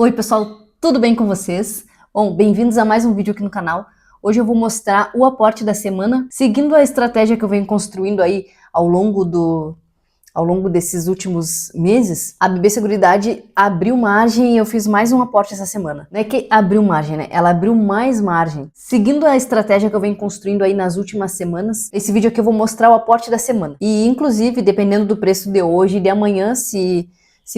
Oi pessoal, tudo bem com vocês? Bom, bem-vindos a mais um vídeo aqui no canal. Hoje eu vou mostrar o aporte da semana, seguindo a estratégia que eu venho construindo aí ao longo desses últimos meses. A BB Seguridade abriu margem e eu fiz mais um aporte essa semana. Não é que abriu margem, né? Ela abriu mais margem. Seguindo a estratégia que eu venho construindo aí nas últimas semanas, esse vídeo aqui eu vou mostrar o aporte da semana. E inclusive, dependendo do preço de hoje e de amanhã, se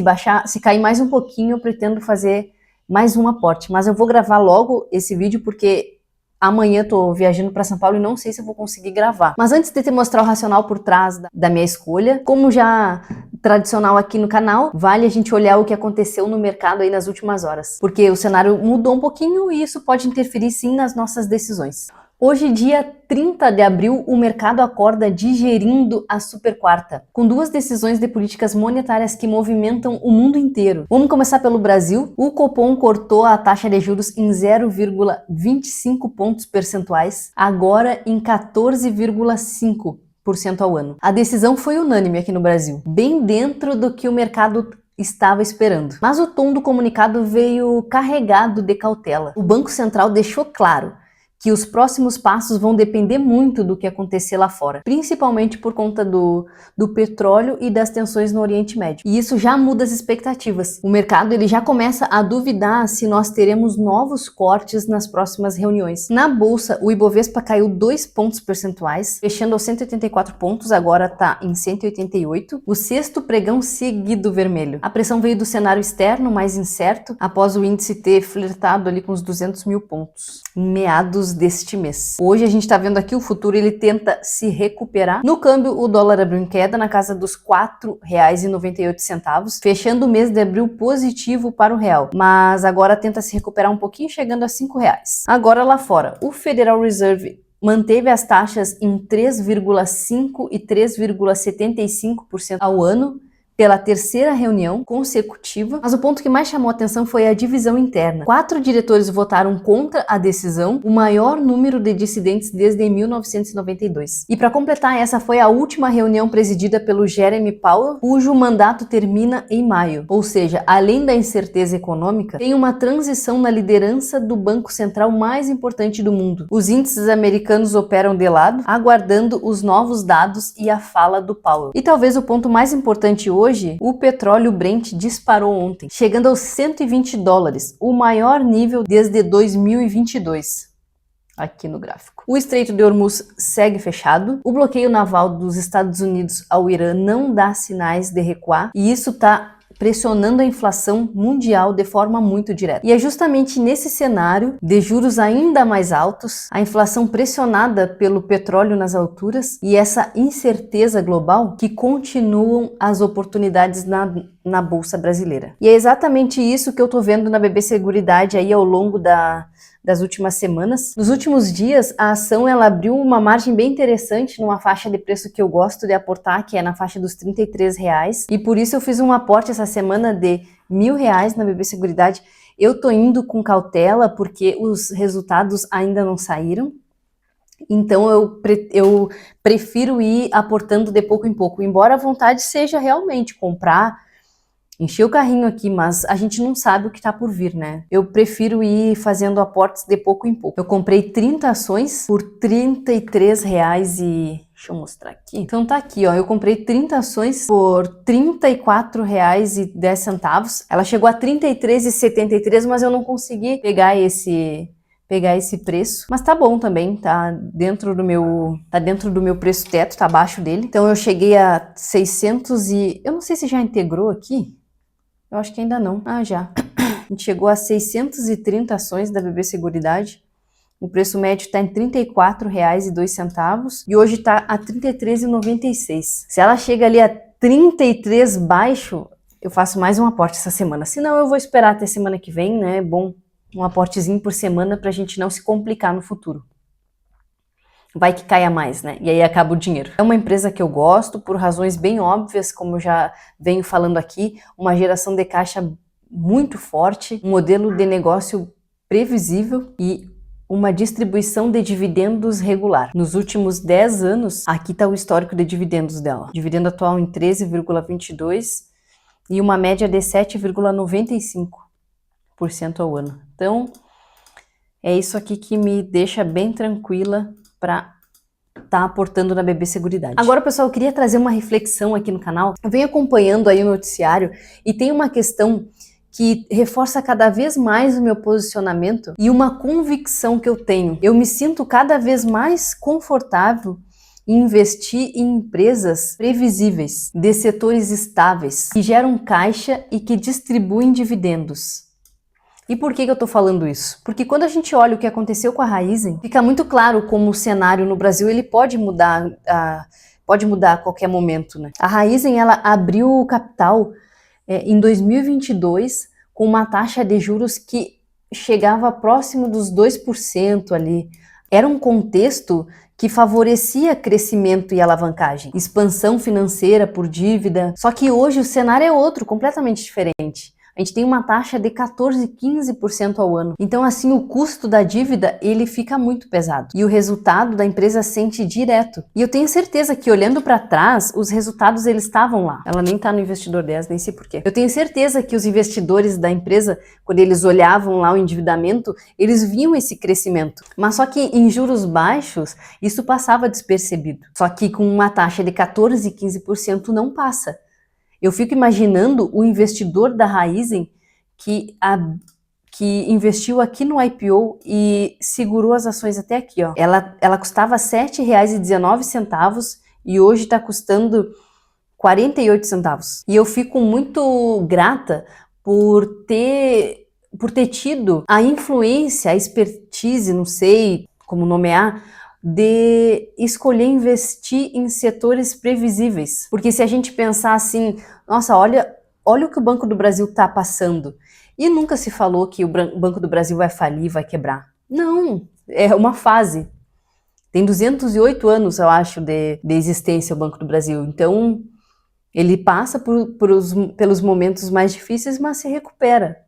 baixar, se cair mais um pouquinho, eu pretendo fazer mais um aporte. Mas eu vou gravar logo esse vídeo porque amanhã eu tô viajando para São Paulo e não sei se eu vou conseguir gravar. Mas antes de te mostrar o racional por trás da minha escolha, como já tradicional aqui no canal, vale a gente olhar o que aconteceu no mercado aí nas últimas horas. Porque o cenário mudou um pouquinho e isso pode interferir sim nas nossas decisões. Hoje, dia 30 de abril, o mercado acorda digerindo a super quarta, com duas decisões de políticas monetárias que movimentam o mundo inteiro. Vamos começar pelo Brasil. O Copom cortou a taxa de juros em 0,25 pontos percentuais, agora em 14,5% ao ano. A decisão foi unânime aqui no Brasil, bem dentro do que o mercado estava esperando. Mas o tom do comunicado veio carregado de cautela. O Banco Central deixou claro que os próximos passos vão depender muito do que acontecer lá fora, principalmente por conta do petróleo e das tensões no Oriente Médio. E isso já muda as expectativas. O mercado ele já começa a duvidar se nós teremos novos cortes nas próximas reuniões. Na bolsa, o Ibovespa caiu 2 pontos percentuais, fechando aos 184 pontos, agora está em 188, o sexto pregão seguido vermelho. A pressão veio do cenário externo mais incerto, após o índice ter flertado ali com os 200 mil pontos, em meados deste mês. Hoje a gente está vendo aqui o futuro, ele tenta se recuperar. No câmbio, o dólar abriu em queda na casa dos R$ 4,98, fechando o mês de abril positivo para o real, mas agora tenta se recuperar um pouquinho, chegando a R$ 5. Agora lá fora, o Federal Reserve manteve as taxas em 3,5% e 3,75% ao ano, pela terceira reunião consecutiva, mas o ponto que mais chamou a atenção foi a divisão interna. 4 diretores votaram contra a decisão, o maior número de dissidentes desde 1992. E para completar, essa foi a última reunião presidida pelo Jeremy Powell, cujo mandato termina em maio. Ou seja, além da incerteza econômica, tem uma transição na liderança do banco central mais importante do mundo. Os índices americanos operam de lado, aguardando os novos dados e a fala do Powell. E talvez o ponto mais importante hoje, o petróleo Brent disparou ontem, chegando aos $120, o maior nível desde 2022. Aqui no gráfico. O Estreito de Hormuz segue fechado, o bloqueio naval dos Estados Unidos ao Irã não dá sinais de recuar, e isso está pressionando a inflação mundial de forma muito direta. E é justamente nesse cenário de juros ainda mais altos, a inflação pressionada pelo petróleo nas alturas e essa incerteza global que continuam as oportunidades na Bolsa Brasileira. E é exatamente isso que eu tô vendo na BB Seguridade aí ao longo das últimas semanas. Nos últimos dias, a ação ela abriu uma margem bem interessante numa faixa de preço que eu gosto de aportar, que é na faixa dos R$ 33, e por isso eu fiz um aporte essa semana de R$ 1.000 na BB Seguridade. Eu tô indo com cautela porque os resultados ainda não saíram, então eu prefiro ir aportando de pouco em pouco, embora a vontade seja realmente comprar, encher o carrinho aqui, mas a gente não sabe o que tá por vir, né? Eu prefiro ir fazendo aportes de pouco em pouco. Eu comprei 30 ações por R$ 33 e... Deixa eu mostrar aqui. Então tá aqui, ó. Eu comprei 30 ações por R$ 34,10. Ela chegou a R$ 33,73, mas eu não consegui pegar esse preço, mas tá bom também, tá dentro do meu preço teto, tá abaixo dele. Então eu cheguei a 600 e... Eu não sei se já integrou aqui. Eu acho que ainda não. Ah, já. A gente chegou a 630 ações da BB Seguridade. O preço médio está em R$ 34,02 e hoje está a R$ 33,96. Se ela chega ali a 33 baixo, eu faço mais um aporte essa semana. Se não, eu vou esperar até semana que vem, né? É bom um aportezinho por semana para a gente não se complicar no futuro. Vai que caia mais, né? E aí acaba o dinheiro. É uma empresa que eu gosto por razões bem óbvias, como eu já venho falando aqui, uma geração de caixa muito forte, um modelo de negócio previsível e uma distribuição de dividendos regular. Nos últimos 10 anos, aqui está o histórico de dividendos dela. Dividendo atual em 13,22 e uma média de 7,95. ao ano. Então, é isso aqui que me deixa bem tranquila para tá aportando na BB Seguridade. Agora, pessoal, eu queria trazer uma reflexão aqui no canal. Eu venho acompanhando aí o noticiário e tem uma questão que reforça cada vez mais o meu posicionamento e uma convicção que eu tenho. Eu me sinto cada vez mais confortável em investir em empresas previsíveis, de setores estáveis, que geram caixa e que distribuem dividendos. E por que eu tô falando isso? Porque quando a gente olha o que aconteceu com a Raízen, fica muito claro como o cenário no Brasil ele pode mudar a qualquer momento, né? A Raízen, ela abriu o capital em 2022 com uma taxa de juros que chegava próximo dos 2% ali. Era um contexto que favorecia crescimento e alavancagem, expansão financeira por dívida. Só que hoje o cenário é outro, completamente diferente. A gente tem uma taxa de 14, 15% ao ano. Então, assim, o custo da dívida, ele fica muito pesado. E o resultado da empresa sente direto. E eu tenho certeza que, olhando para trás, os resultados, eles estavam lá. Ela nem tá no Investidor 10, nem sei porquê. Eu tenho certeza que os investidores da empresa, quando eles olhavam lá o endividamento, eles viam esse crescimento. Mas só que em juros baixos, isso passava despercebido. Só que com uma taxa de 14, 15% não passa. Eu fico imaginando o investidor da Raízen que investiu aqui no IPO e segurou as ações até aqui, ó. Ela custava R$ 7,19 e hoje está custando 48 centavos. E eu fico muito grata por ter tido a influência, a expertise, não sei como nomear, de escolher investir em setores previsíveis. Porque se a gente pensar assim, nossa, olha o que o Banco do Brasil está passando. E nunca se falou que o Banco do Brasil vai falir, vai quebrar. Não, é uma fase. Tem 208 anos, eu acho, de existência o Banco do Brasil. Então, ele passa pelos momentos mais difíceis, mas se recupera.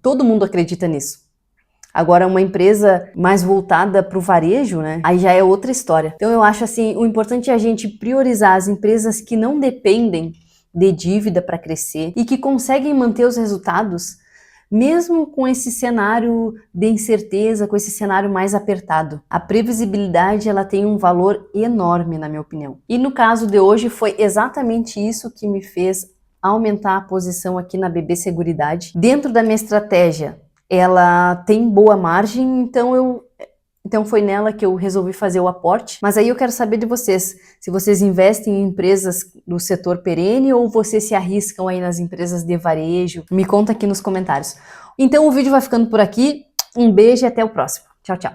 Todo mundo acredita nisso. Agora, uma empresa mais voltada para o varejo, né? Aí já é outra história. Então, eu acho assim, o importante é a gente priorizar as empresas que não dependem de dívida para crescer e que conseguem manter os resultados, mesmo com esse cenário de incerteza, com esse cenário mais apertado. A previsibilidade, ela tem um valor enorme, na minha opinião. E no caso de hoje, foi exatamente isso que me fez aumentar a posição aqui na BB Seguridade. Dentro da minha estratégia, ela tem boa margem, então foi nela que eu resolvi fazer o aporte. Mas aí eu quero saber de vocês, se vocês investem em empresas do setor perene ou vocês se arriscam aí nas empresas de varejo. Me conta aqui nos comentários. Então o vídeo vai ficando por aqui. Um beijo e até o próximo. Tchau, tchau.